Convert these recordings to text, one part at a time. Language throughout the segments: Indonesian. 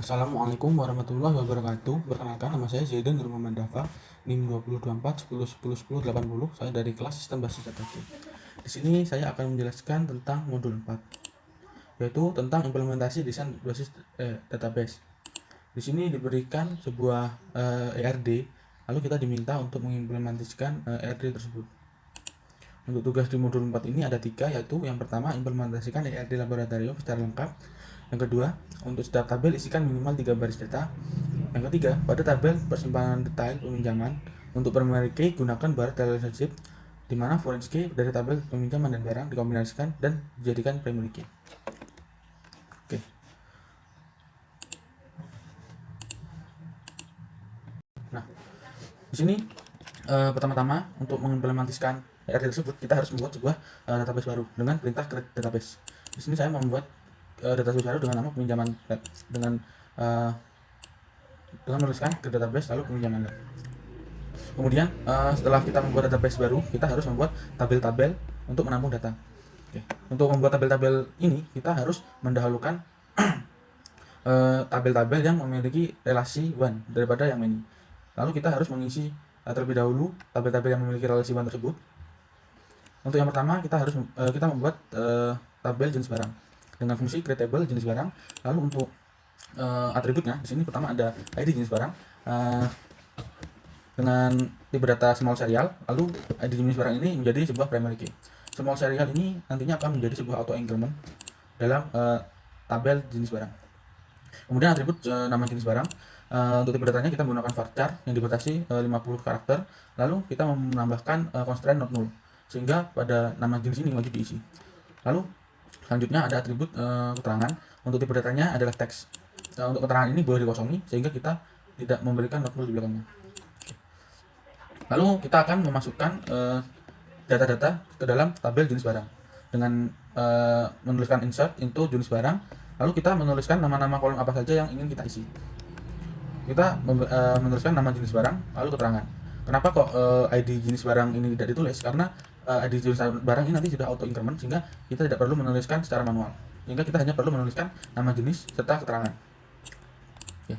Assalamualaikum warahmatullahi wabarakatuh. Perkenalkan, nama saya Zaidan Nur Muhammad Dafa, NIM 2024 10 10 10 80. Saya dari kelas Sistem Basis Data C. Di sini saya akan menjelaskan tentang modul 4, yaitu tentang implementasi desain basis database. Di sini diberikan sebuah ERD, lalu kita diminta untuk mengimplementasikan ERD tersebut. Untuk tugas di modul 4 ini ada 3, yaitu yang pertama, implementasikan ERD laboratorium secara lengkap. Yang kedua, untuk setiap tabel isikan minimal 3 baris data. Yang ketiga, pada tabel persimpanan detail peminjaman untuk primary key gunakan bar relationship, di mana foreign key dari tabel peminjaman dan barang dikombinasikan dan dijadikan primary key. Oke. Nah, di sini pertama-tama untuk mengimplementasikan ERD tersebut kita harus membuat sebuah database baru dengan perintah create database. Di sini saya membuat database baru dengan nama peminjaman lab dengan menuliskan create database lalu peminjaman lab. Kemudian setelah kita membuat database baru, kita harus membuat tabel-tabel untuk menampung data. Oke. Untuk membuat tabel-tabel ini kita harus mendahulukan tabel-tabel yang memiliki relasi one daripada yang many. Lalu kita harus mengisi terlebih dahulu tabel-tabel yang memiliki relasi one tersebut. Untuk yang pertama kita membuat tabel jenis barang dengan fungsi create table jenis barang. Lalu untuk atributnya di sini pertama ada ID jenis barang dengan tipe data small serial. Lalu ID jenis barang ini menjadi sebuah primary key. Small serial ini nantinya akan menjadi sebuah auto increment dalam tabel jenis barang. Kemudian atribut nama jenis barang. Untuk tipe datanya kita menggunakan varchar yang dibatasi 50 karakter. Lalu kita menambahkan constraint not null, sehingga pada nama jenis ini wajib diisi. Lalu selanjutnya ada atribut keterangan. Untuk tipe datanya adalah teks. Untuk keterangan ini boleh dikosongi sehingga kita tidak memberikan not null di belakangnya. Lalu kita akan memasukkan data-data ke dalam tabel jenis barang dengan menuliskan insert into jenis barang. Lalu kita menuliskan nama-nama kolom apa saja yang ingin kita isi. Kita menuliskan nama jenis barang lalu keterangan. Kenapa kok ID jenis barang ini tidak ditulis? Karena ID jenis barang ini nanti sudah auto increment, sehingga kita tidak perlu menuliskan secara manual, sehingga kita hanya perlu menuliskan nama jenis serta keterangan. Oke.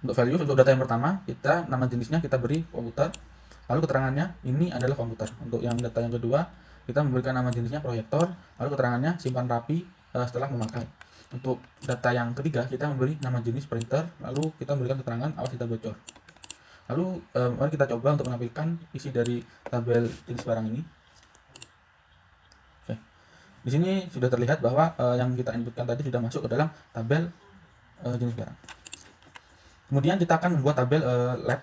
Untuk value, untuk data yang pertama kita nama jenisnya kita beri komputer, lalu keterangannya ini adalah komputer. Untuk yang data yang kedua kita memberikan nama jenisnya proyektor, lalu keterangannya simpan rapi setelah memakai. Untuk data yang ketiga kita memberi nama jenis printer, lalu kita memberikan keterangan awas tidak bocor. Lalu mari kita coba untuk menampilkan isi dari tabel jenis barang ini. Oke. Di sini sudah terlihat bahwa yang kita inputkan tadi sudah masuk ke dalam tabel jenis barang. Kemudian kita akan membuat tabel lab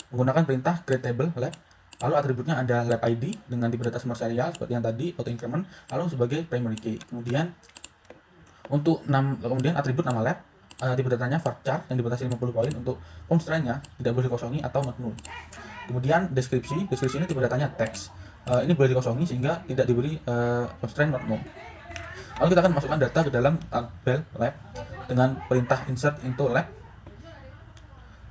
menggunakan perintah create table lab. Lalu atributnya ada lab ID dengan tipe data small serial seperti yang tadi auto increment, lalu sebagai primary key. Kemudian kemudian atribut nama lab, tipe datanya varchar yang dibatasi 50 poin. Untuk constraint-nya tidak boleh dikosongi atau not null. Kemudian deskripsi ini tipe datanya teks. Ini boleh dikosongi sehingga tidak diberi constraint not null. Lalu kita akan masukkan data ke dalam tabel lab dengan perintah insert into lab.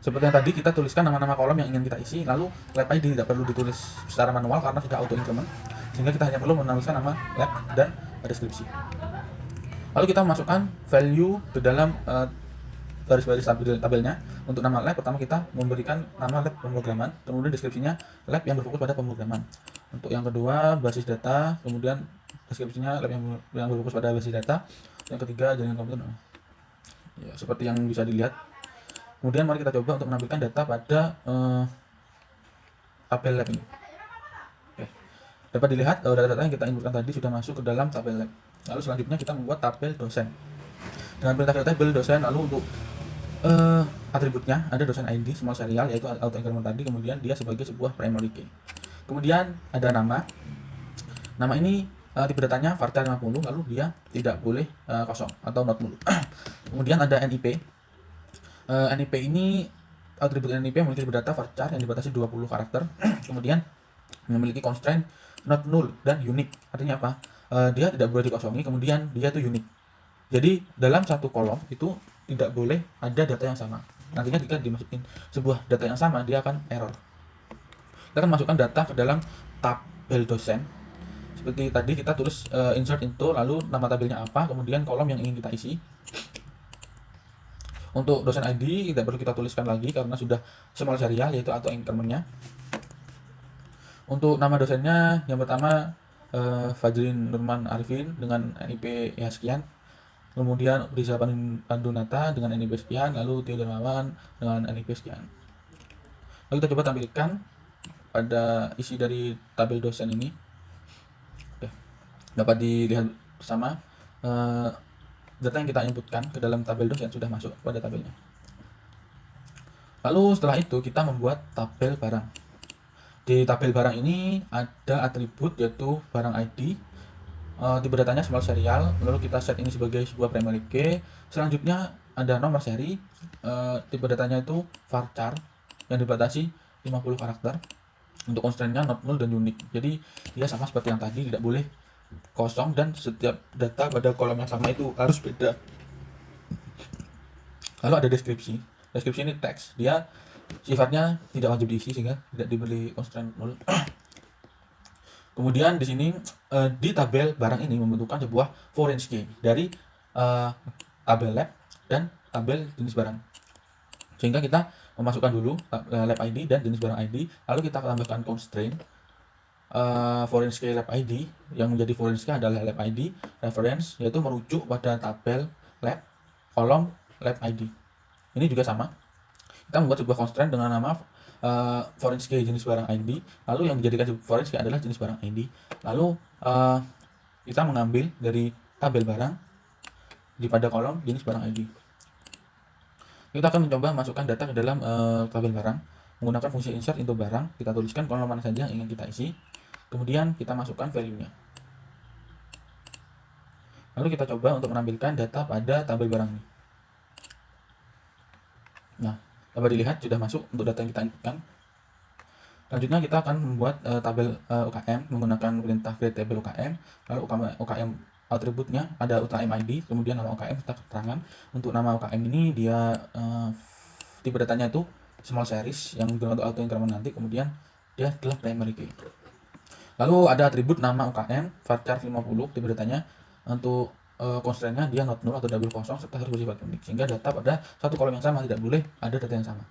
Seperti yang tadi kita tuliskan nama-nama kolom yang ingin kita isi, lalu lab ID tidak perlu ditulis secara manual karena sudah auto increment, sehingga kita hanya perlu menuliskan nama lab dan deskripsi. Lalu kita masukkan value ke dalam baris-baris tabelnya. Untuk nama lab pertama kita memberikan nama lab pemrograman, kemudian deskripsinya lab yang berfokus pada pemrograman. Untuk yang kedua basis data, kemudian deskripsinya lab yang berfokus pada basis data. Yang ketiga jaringan komputer. Ya, seperti yang bisa dilihat. Kemudian mari kita coba untuk menampilkan data pada tabel lab ini. Oke. Dapat dilihat data-data yang kita inputkan tadi sudah masuk ke dalam tabel lab. Lalu selanjutnya kita membuat tabel dosen dengan perintah create table dosen. Lalu untuk atributnya ada dosen ID small serial yaitu auto increment tadi, kemudian dia sebagai sebuah primary key. Kemudian ada nama ini tipe datanya varchar 50, lalu dia tidak boleh kosong atau not null. Kemudian ada NIP. NIP ini atribut NIP memiliki tipe data varchar yang dibatasi 20 karakter. Kemudian memiliki constraint not null dan unique. Artinya apa? Dia tidak boleh dikosongi, kemudian dia itu unik. Jadi dalam satu kolom itu tidak boleh ada data yang sama. Nantinya jika dimasukin sebuah data yang sama, dia akan error. Kita akan masukkan data ke dalam tabel dosen. Seperti tadi kita tulis insert into, lalu nama tabelnya apa, kemudian kolom yang ingin kita isi. Untuk dosen ID tidak perlu kita tuliskan lagi karena sudah small serial yaitu auto increment-nya. Untuk nama dosennya yang pertama Fajrin Nurman Arifin dengan NIP ya sekian. Kemudian Riza Pandunata dengan NIP sekian, lalu Tio Darmawan dengan NIP sekian. Lalu kita coba tampilkan pada isi dari tabel dosen ini. Oke. Dapat dilihat bersama data yang kita inputkan ke dalam tabel dosen sudah masuk pada tabelnya. Lalu setelah itu kita membuat tabel barang. Di tabel barang ini ada atribut yaitu barang ID, tipe datanya small serial, lalu kita set ini sebagai sebuah primary key. Selanjutnya ada nomor seri, tipe datanya itu varchar yang dibatasi 50 karakter. Untuk constraint-nya not null dan unique. Jadi dia sama seperti yang tadi, tidak boleh kosong dan setiap data pada kolom yang sama itu harus beda. Lalu ada deskripsi. Deskripsi ini teks, dia sifatnya tidak wajib diisi sehingga tidak diberi constraint null. Kemudian di sini di tabel barang ini membentukkan sebuah foreign key dari tabel lab dan tabel jenis barang. Sehingga kita memasukkan dulu lab ID dan jenis barang ID, lalu kita tambahkan constraint foreign key lab ID. Yang menjadi foreign key adalah lab ID reference, yaitu merujuk pada tabel lab kolom lab ID. Ini juga sama, kita membuat sebuah constraint dengan nama foreign key jenis barang ID, lalu yang dijadikan foreign key adalah jenis barang ID. Lalu kita mengambil dari tabel barang di pada kolom jenis barang ID. Kita akan mencoba masukkan data ke dalam tabel barang menggunakan fungsi insert into barang. Kita tuliskan kolom mana saja yang ingin kita isi, kemudian kita masukkan value-nya. Lalu kita coba untuk menampilkan data pada tabel barang ini. Nah, dapat dilihat sudah masuk untuk data yang kita inputkan. Selanjutnya kita akan membuat tabel UKM menggunakan perintah create table UKM. Lalu UKM atributnya ada UKM ID, kemudian nama UKM serta keterangan. Untuk nama UKM ini dia tipe datanya itu small series yang digunakan untuk auto increment nanti, kemudian dia adalah primary key. Lalu ada atribut nama UKM varchar 50, tipe datanya. Untuk constraint-nya dia not null atau double kosong serta harus bersifat unik, sehingga data pada satu kolom yang sama, tidak boleh ada data yang sama.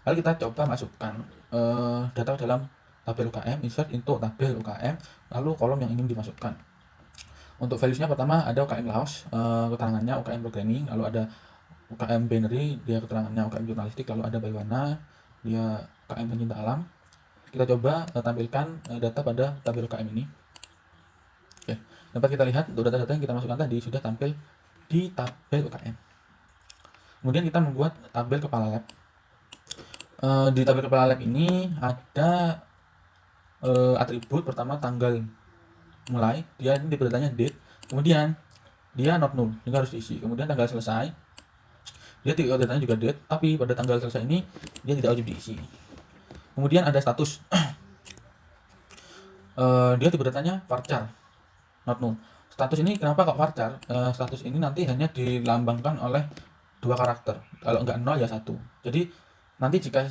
Lalu kita coba masukkan data dalam tabel UKM, insert into tabel UKM, lalu kolom yang ingin dimasukkan. Untuk values-nya pertama ada UKM Laos, keterangannya UKM Programming, lalu ada UKM Binary, dia keterangannya UKM Jurnalistik, lalu ada Baywana, dia UKM Pencinta Alam. Kita coba tampilkan data pada tabel UKM ini. Oke, dapat kita lihat untuk data-data yang kita masukkan tadi sudah tampil di tabel UKM. Kemudian kita membuat tabel kepala lab. Di tabel kepala lab ini ada atribut pertama tanggal mulai, dia ini tipe datanya date, kemudian dia not null, ini harus diisi. Kemudian tanggal selesai, dia tipe datanya juga date, tapi pada tanggal selesai ini dia tidak wajib diisi. Kemudian ada status, dia tipe datanya varchar, not null. Status ini kenapa kok varchar? Status ini nanti hanya dilambangkan oleh 2 karakter, kalau enggak 0 ya 1. Jadi nanti jika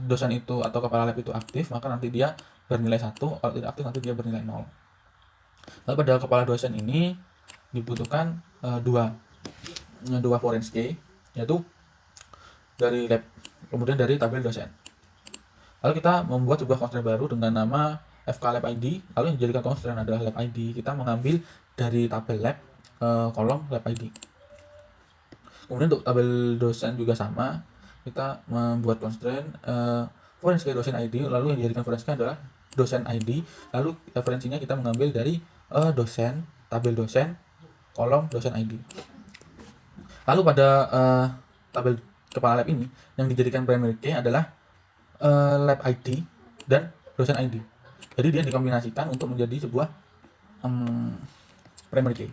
dosen itu atau kepala lab itu aktif, maka nanti dia bernilai 1, kalau tidak aktif nanti dia bernilai 0. Lalu pada kepala dosen ini dibutuhkan dua foreign key, yaitu dari lab kemudian dari tabel dosen. Lalu kita membuat sebuah constraint baru dengan nama fk lab ID, lalu yang dijadikan constraint adalah lab ID. Kita mengambil dari tabel lab kolom lab ID. Kemudian untuk tabel dosen juga sama, kita membuat constraint foreign key dosen ID, lalu yang dijadikan foreign key adalah dosen ID, lalu referensinya kita mengambil dari dosen, tabel dosen, kolom dosen ID. Lalu pada tabel kepala lab ini yang dijadikan primary key adalah lab ID dan dosen ID. Jadi dia dikombinasikan untuk menjadi sebuah primary key.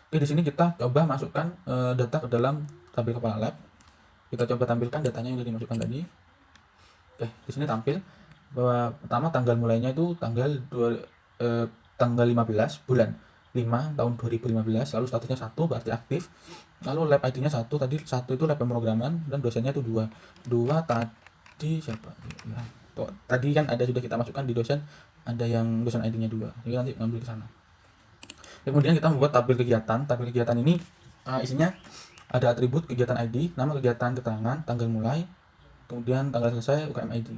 Oke, di sini kita coba masukkan data ke dalam tabel kepala lab. Kita coba tampilkan datanya yang sudah dimasukkan tadi. Oke, di sini tampil bahwa pertama tanggal mulainya itu tanggal 15 bulan 5 tahun 2015, lalu statusnya 1 berarti aktif. Lalu lab ID-nya 1, tadi 1 itu lab pemrograman dan dosennya itu 2 tadi siapa ya, tadi kan ada sudah kita masukkan di dosen, ada yang dosen ID-nya 2, jadi nanti ngambil ke sana. Kemudian kita membuat tabel kegiatan ini isinya ada atribut kegiatan ID, nama kegiatan keterangan, tanggal mulai, kemudian tanggal selesai UKM ID.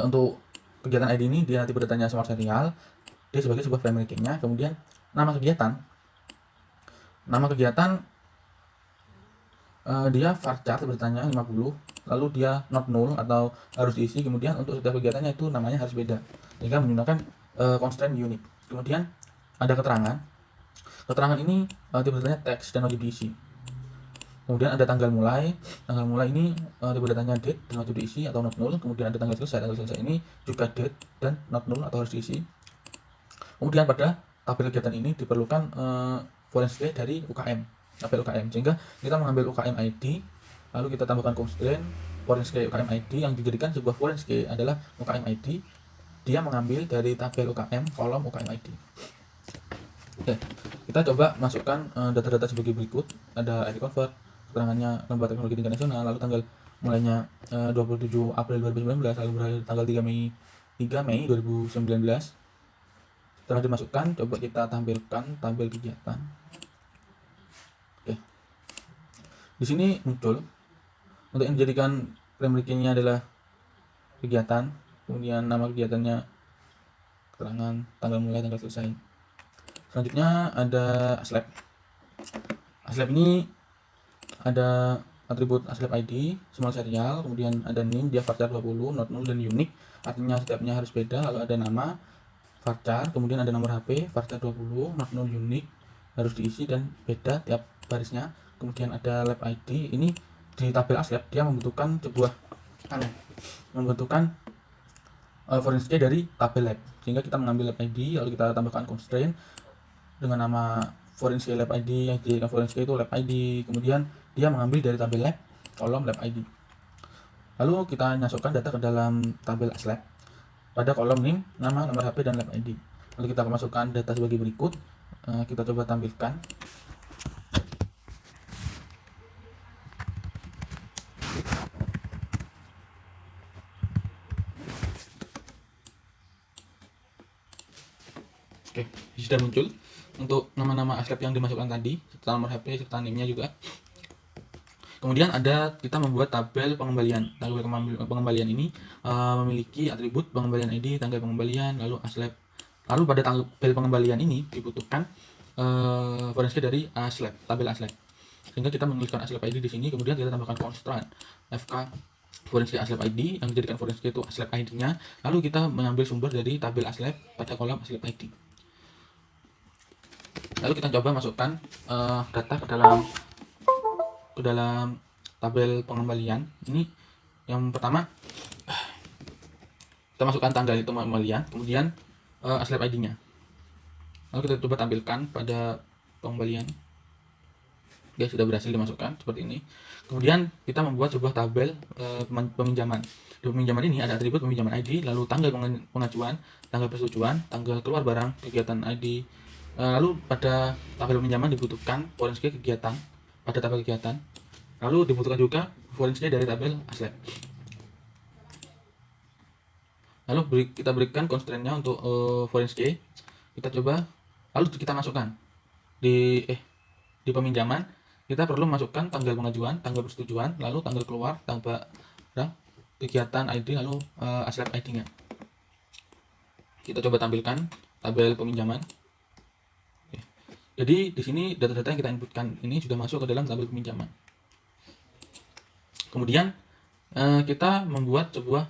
Untuk kegiatan ID ini dia tipe datanya smart serial, dia sebagai sebuah primary key-nya. Kemudian nama kegiatan dia varchar tipe datanya 50, lalu dia not null atau harus diisi. Kemudian untuk setiap kegiatannya itu namanya harus beda sehingga menggunakan constraint unique. Kemudian ada keterangan ini tipe datanya teks dan wajib diisi. Kemudian ada tanggal mulai ini tipe datanya date dan wajib diisi atau not null. Kemudian ada tanggal selesai ini juga date dan not null atau harus diisi. Kemudian pada tabel kegiatan ini diperlukan foreign key dari tabel UKM, sehingga kita mengambil UKM ID lalu kita tambahkan constraint foreign key UKM ID yang dijadikan sebuah foreign key adalah UKM ID. Dia mengambil dari tabel UKM kolom UKM ID. Oke, kita coba masukkan data-data sebagai berikut. Ada ID convert, keterangannya Lembaga Teknologi Tingkat Nasional, lalu tanggal mulainya 27 April 2019, lalu berakhir tanggal 3 Mei 2019. Setelah dimasukkan, coba kita tampilkan tabel kegiatan. Oke, di sini muncul untuk yang dijadikan primary key-nya adalah kegiatan, kemudian nama kegiatannya, keterangan, tanggal mulai, tanggal selesai. Selanjutnya ada ASLAB. ASLAB ini ada atribut ASLAB ID, small serial, kemudian ada name, dia varchar 20, not null dan unique, artinya setiapnya harus beda. Lalu ada nama varchar, kemudian ada nomor HP, varchar 20, not null, unique, harus diisi dan beda tiap barisnya. Kemudian ada lab ID, ini di tabel ASLAB dia membutuhkan foreign key dari tabel lab, sehingga kita mengambil lab ID lalu kita tambahkan constraint dengan nama foreign key lab ID yang dijadikan foreign key itu lab ID. Kemudian dia mengambil dari tabel lab kolom lab ID, lalu kita masukkan data ke dalam tabel ASLAB pada kolom name, nama, nomor HP, dan lab ID. Lalu kita masukkan data sebagai berikut. Kita coba tampilkan. Oke, sudah muncul untuk nama-nama ASLAB yang dimasukkan tadi, serta nomor HP, serta name-nya juga. Kemudian kita membuat tabel pengembalian. Tabel pengembalian ini memiliki atribut pengembalian ID, tanggal pengembalian, lalu ASLAB. Lalu pada tabel pengembalian ini dibutuhkan foreign key dari ASLAB, tabel ASLAB. Sehingga kita menuliskan ASLAB ID di sini, kemudian kita tambahkan constraint FK foreign key ASLAB ID yang dijadikan foreign key itu ASLAB ID-nya. Lalu kita mengambil sumber dari tabel ASLAB pada kolom ASLAB ID. Lalu kita coba masukkan data ke dalam tabel pengembalian. Ini yang pertama kita masukkan tanggal itu pengembalian, kemudian ASLAB ID-nya. Lalu kita coba tampilkan pada pengembalian. Oke, sudah berhasil dimasukkan seperti ini. Kemudian kita membuat sebuah tabel peminjaman. Di peminjaman ini ada atribut peminjaman ID, lalu tanggal pengajuan, tanggal persetujuan, tanggal keluar barang, kegiatan ID. Lalu pada tabel peminjaman dibutuhkan foreign key kegiatan pada tabel kegiatan. Lalu dibutuhkan juga foreign key dari tabel ASLAB. Lalu kita berikan constraint-nya untuk foreign key. Kita coba, lalu kita masukkan di peminjaman. Kita perlu masukkan tanggal pengajuan, tanggal persetujuan, lalu tanggal keluar, tanggal kegiatan ID, lalu ASLAB ID-nya. Kita coba tampilkan tabel peminjaman. Jadi di sini data-data yang kita inputkan ini sudah masuk ke dalam tabel peminjaman. Kemudian kita membuat sebuah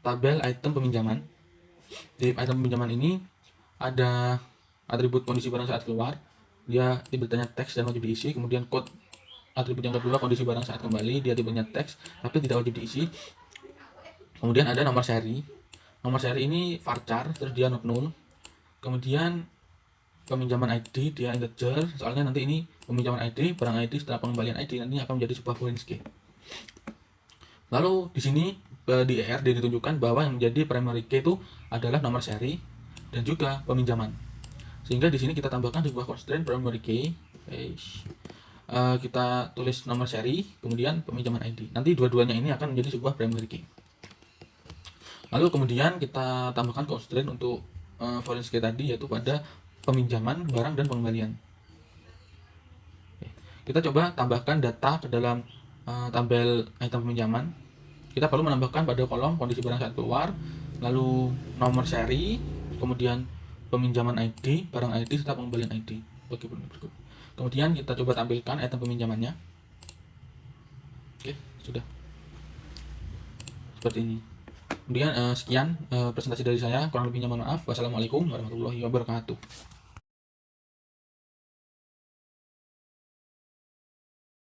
tabel item peminjaman. Di item peminjaman ini ada atribut kondisi barang saat keluar, dia tipenya teks dan wajib diisi. Kemudian code atribut yang kedua kondisi barang saat kembali, dia tipenya teks tapi tidak wajib diisi. Kemudian ada nomor seri. Nomor seri ini varchar, terus dia not null. Kemudian peminjaman ID dia integer, soalnya nanti ini peminjaman ID, barang ID setelah pengembalian ID nanti akan menjadi sebuah foreign key. Lalu di sini di ER ditunjukkan bahwa yang menjadi primary key itu adalah nomor seri dan juga peminjaman. Sehingga di sini kita tambahkan sebuah constraint primary key. Kita tulis nomor seri, kemudian peminjaman ID. Nanti dua-duanya ini akan menjadi sebuah primary key. Lalu kemudian kita tambahkan constraint untuk foreign key tadi, yaitu pada peminjaman barang dan pengembalian. Kita coba tambahkan data ke dalam tabel item peminjaman. Kita perlu menambahkan pada kolom kondisi barang saat keluar, lalu nomor seri, kemudian peminjaman ID, barang ID, serta pengembalian ID. Berikut. Kemudian kita coba tampilkan item peminjamannya. Oke, sudah seperti ini. Kemudian sekian presentasi dari saya, kurang lebihnya mohon maaf. Wassalamualaikum warahmatullahi wabarakatuh.